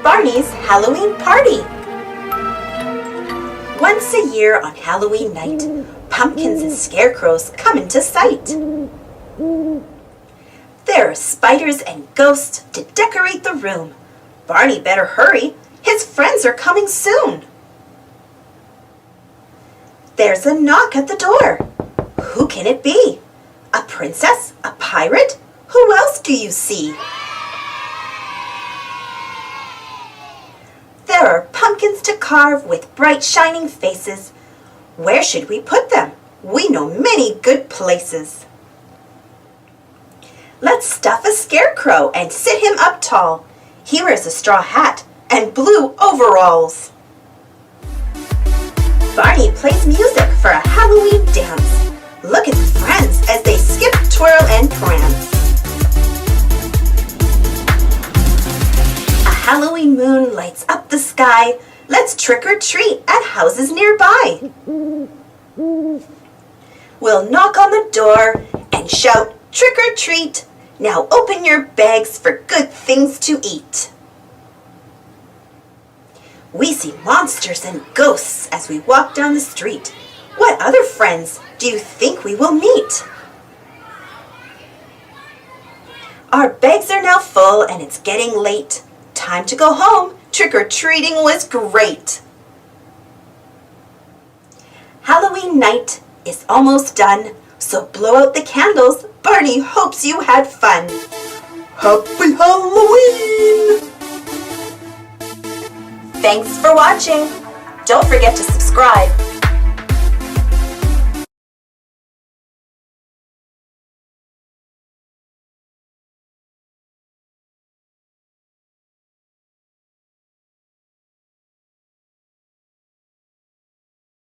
Barney's Halloween Party. Once a year on Halloween night, pumpkins and scarecrows come into sight. There are spiders and ghosts to decorate the room. Barney better hurry, his friends are coming soon. There's a knock at the door. Who can it be? A princess? A pirate? Who else do you see? There are pumpkins to carve with bright shining faces. Where should we put them? We know many good places. Let's stuff a scarecrow and sit him up tall. He wears a straw hat and blue overalls. Barney plays music for a Halloween dance. Look at his friends as they skip, twirl, and prance. A Halloween moon lights up the sky. Let's trick or treat at houses nearby. We'll knock on the door and shout, trick or treat. Now open your bags for good things to eat. We see monsters and ghosts as we walk down the street. What other friends do you think we will meet? Our bags are now full and it's getting late. Time to go home. Trick-or-treating was great. Halloween night is almost done, so blow out the candles. Barney hopes you had fun. Happy Halloween! Thanks for watching. Don't forget to subscribe